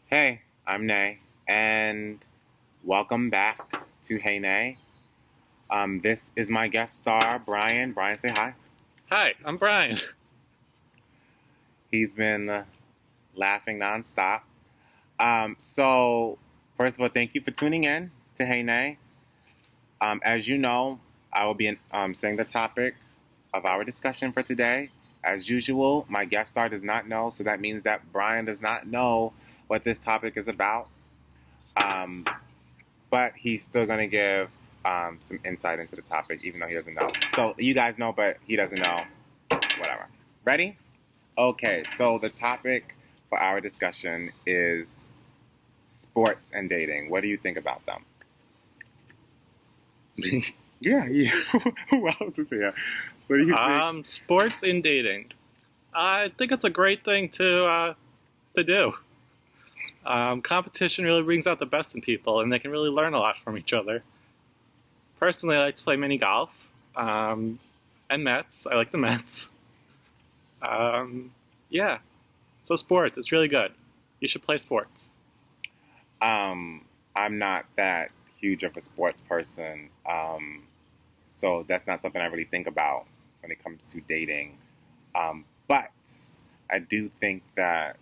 Hey, I'm Nay, and welcome back to Hey Nay. This is my guest star, Brian. Brian, say hi. Hi, I'm Brian. He's been laughing nonstop. So, first of all, thank you for tuning in to Hey Nay. As you know, I will be saying the topic of our discussion for today. As usual, my guest star does not know, so that means that Brian does not know what this topic is about. Um, but he's still going to give some insight into the topic, even though he doesn't know. So you guys know, but he doesn't know. Whatever. Ready? Okay, so the topic for our discussion is sports and dating. What do you think about them? Yeah. Who else is here? What do you think? Sports and dating. I think it's a great thing to do. Competition really brings out the best in people, and they can really learn a lot from each other. Personally, I like to play mini golf and Mets. I like the Mets. Um, yeah, so sports. It's really good. You should play sports. Um, I'm not that huge of a sports person, so that's not something I really think about when it comes to dating. But I do think that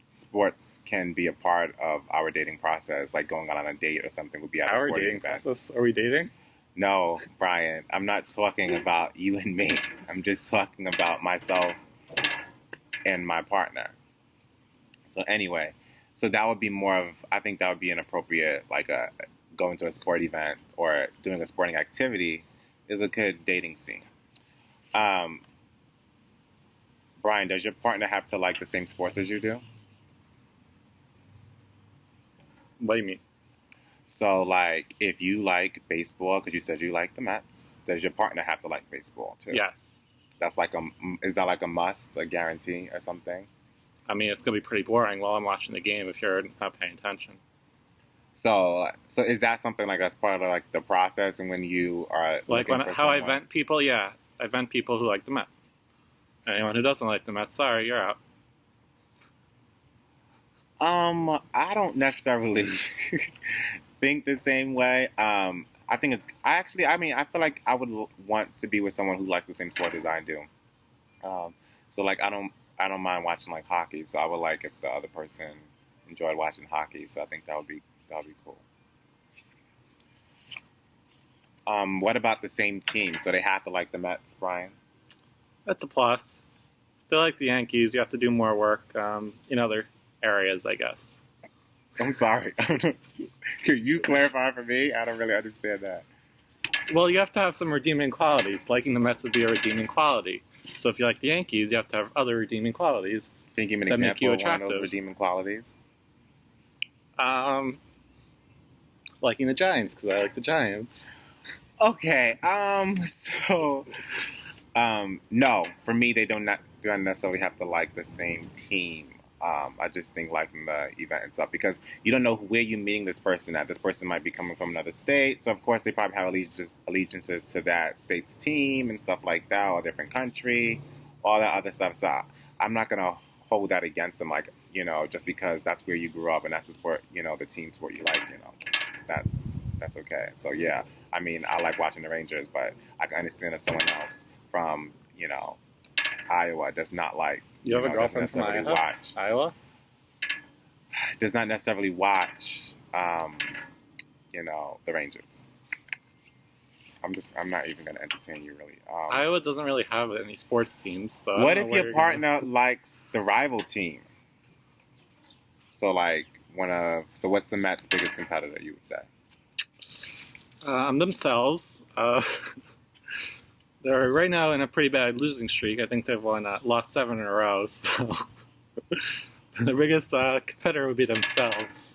sports can be a part of our dating process, like going on a date or something would be at a Our sporting dating event. process. Are we dating? No, Brian, I'm not talking about you and me. I'm just talking about myself and my partner. So anyway, so that would be more of, I think that would be an appropriate, like a going to a sport event or doing a sporting activity is a good dating scene. Um, Brian, does your partner have to like the same sports as you do? What do you mean? So, like, if you like baseball, because you said you like the Mets, does your partner have to like baseball too? Yes. That's like is that like a must, a guarantee, or something? I mean, it's gonna be pretty boring while I'm watching the game if you're not paying attention. So is that something like as part of like the process, and when you are Like looking when for how I someone? vent people, yeah, I vent people who like the Mets. Anyone who doesn't like the Mets, sorry, you're out. I don't necessarily think the same way. I think it's I actually I mean I feel like I would want to be with someone who likes the same sports as I do. Um, so like I don't mind watching like hockey. So I would like if the other person enjoyed watching hockey. So I think that would be cool. What about the same team? So they have to like the Mets, Brian. That's a plus. If they like the Yankees, you have to do more work in other areas, I guess. I'm sorry. Can you clarify for me? I don't really understand that. Well, you have to have some redeeming qualities. Liking the Mets would be a redeeming quality. So if you like the Yankees, you have to have other redeeming qualities Can you give me an that make you example of one of those attractive. redeeming qualities? Um, Liking the Giants because I like the Giants. Okay. No, for me, they don't necessarily have to like the same team. I just think liking the event itself because you don't know where you're meeting this person at. This person might be coming from another state, so of course they probably have allegiances to that state's team and stuff like that, or a different country, all that other stuff. So I'm not gonna hold that against them, like just because that's where you grew up and that's the sport, the team sport you like, that's okay. So yeah, I mean, I like watching the Rangers, but I can understand if someone else from Iowa does not like You have a doesn't girlfriend from necessarily Iowa? watch Iowa? does not necessarily watch the Rangers. I'm not even gonna entertain you really. Iowa doesn't really have any sports teams, so I don't What know if where your you're gonna. partner likes the rival team? So like so what's the Mets' biggest competitor? You would say. Themselves. They're right now in a pretty bad losing streak. I think they've lost 7 in a row. So the biggest competitor would be themselves.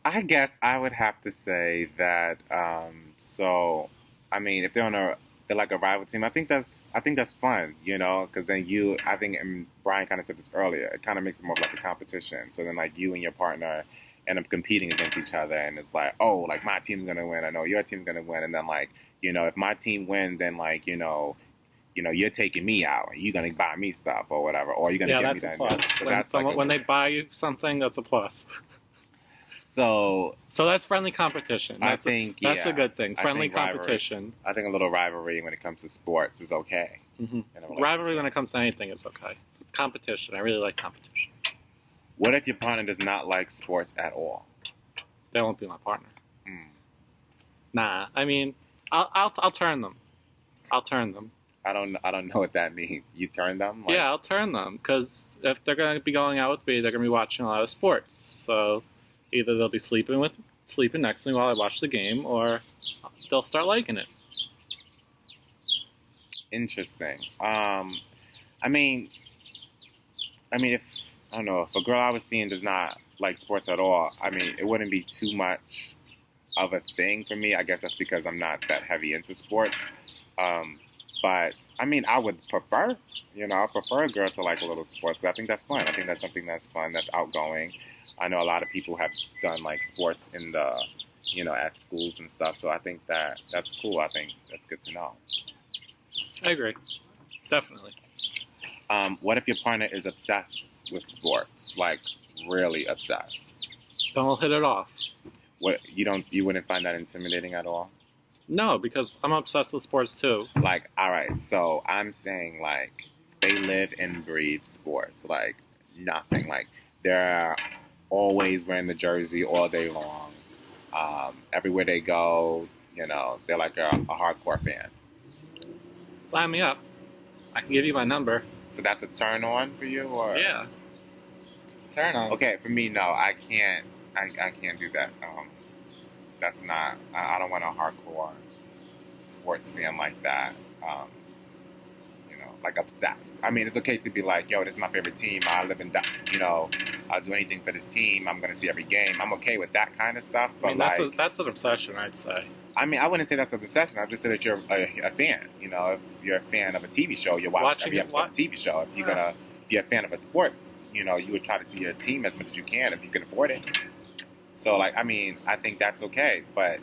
I guess I would have to say that. So, I mean, if they're like a rival team, I think that's fun, because then I think, and Brian kind of said this earlier, it kind of makes it more of like a competition. So then, like you and your partner end up competing against each other, and it's like, oh, like my team's gonna win, I know your team's gonna win, and then like, if my team win, then like, you're taking me out and you're gonna buy me stuff or whatever, or you're gonna Yeah, give me that's a that. plus. So When that's like when they buy you something, that's a plus. so So that's friendly competition. I That's think that's yeah, a good thing. I Friendly think rivalry. competition. I think a little rivalry when it comes to sports is okay. Hmm. in a relationship. Rivalry when it comes to anything is okay. Competition. I really like competition. What if your partner does not like sports at all? They won't be my partner. Mm. Nah. I mean, I'll turn them. I'll turn them. I don't know what that means. You turn them? Like, Yeah, I'll turn them because if they're going to be going out with me, they're going to be watching a lot of sports. So either they'll be sleeping next to me while I watch the game, or they'll start liking it. Interesting. I mean, if I don't know, if a girl I was seeing does not like sports at all, I mean, it wouldn't be too much of a thing for me. I guess that's because I'm not that heavy into sports. But I mean, I would prefer, I prefer a girl to like a little sports because I think that's fun. I think that's something that's fun, that's outgoing. I know a lot of people have done like sports in the, at schools and stuff. So I think that's cool. I think that's good to know. I agree. Definitely. What if your partner is obsessed with sports, like really obsessed? Then we'll hit it off. What you wouldn't find that intimidating at all? No, because I'm obsessed with sports too. Like, all right, so I'm saying like they live and breathe sports, like nothing. Like they're always wearing the jersey all day long. Everywhere they go, they're like a hardcore fan. Sign me up. I can give you my number. So that's a turn on for you, or Yeah. Turn on. Okay, for me, no, I can't. I can't do that. That's not. I don't want a hardcore sports fan like that. Like obsessed. I mean, it's okay to be like, yo, this is my favorite team. I live and die. I'll do anything for this team. I'm gonna see every game. I'm okay with that kind of stuff. But I mean, that's an obsession, I'd say. I mean, I wouldn't say that's an obsession. I've just said that you're a fan. If you're a fan of a TV show, you watch every episode of a TV show. If you're a fan of a sport, you would try to see your team as much as you can if you can afford it. So, like, I mean, I think that's okay. But,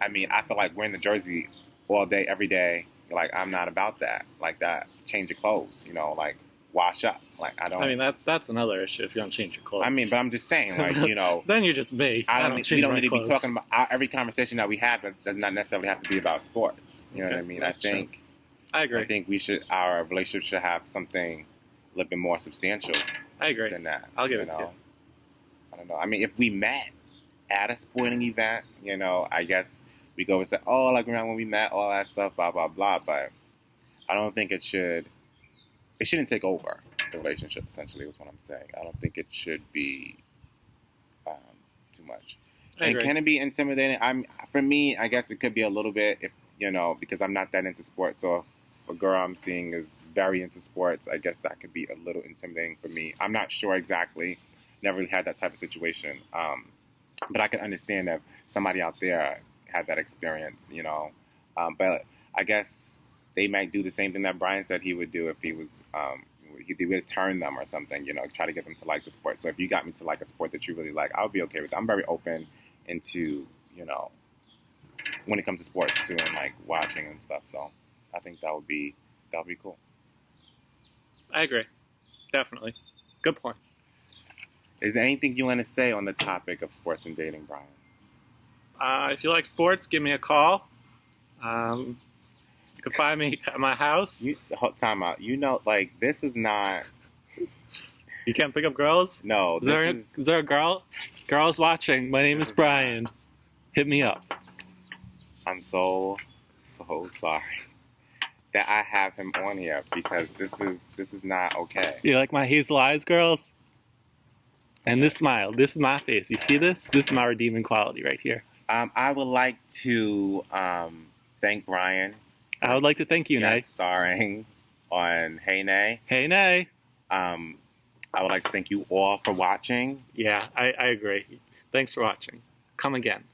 I mean, I feel like wearing the jersey all day, every day, like, I'm not about that. Like, that, change your clothes, like, wash up. Like, I don't. I mean, that's another issue if you don't change your clothes. I mean, but I'm just saying, like, Then you're just me. we don't need to clothes. be talking about every conversation that we have does not necessarily have to be about sports. You know what I mean? That's I think. True. I agree. I think our relationship should have something a little bit more substantial I agree. than that. I'll give it to you. I don't know. I mean, if we met at a sporting event, I guess we go and say, oh, like around when we met, all that stuff, blah, blah, blah. But I don't think it shouldn't take over the relationship, essentially, is what I'm saying. I don't think it should be too much. And can it be intimidating? For me, I guess it could be a little bit if, because I'm not that into sports. So if a girl I'm seeing is very into sports, I guess that could be a little intimidating for me. I'm not sure exactly. Never really had that type of situation. But I can understand that somebody out there had that experience, But I guess they might do the same thing that Brian said he would do if he was, he would turn them or something, try to get them to like the sport. So if you got me to like a sport that you really like, I would be okay with it. I'm very open into, when it comes to sports too, and like watching and stuff. So I think that would be cool. I agree. Definitely. Good point. Is there anything you want to say on the topic of sports and dating, Brian? If you like sports, give me a call. You can find me at my house. Time out. Like, this is not... You can't pick up girls? No, Is there a girl? Girls watching. My name is Brian. Hit me up. I'm so sorry that I have him on here because this is not okay. You like my hazel eyes, girls? And this smile. This is my face. You see this? This is my redeeming quality right here. I would like to thank Brian. I would like to thank you, Nay. Starring on Hey Nay. Hey, Nay. I would like to thank you all for watching. Yeah, I agree. Thanks for watching. Come again.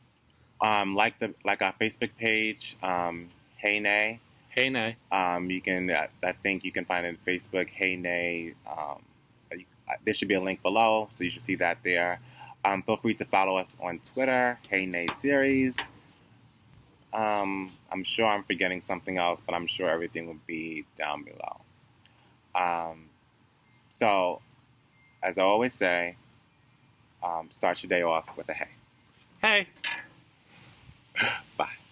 Like our Facebook page, Hey Nay. Hey, Nay. You can, I think you can find it on Facebook, Hey Nay. There should be a link below, so you should see that there. Feel free to follow us on Twitter, Hey Nay Series. I'm sure I'm forgetting something else, but I'm sure everything will be down below. So, as I always say, start your day off with a hey. Hey. Bye.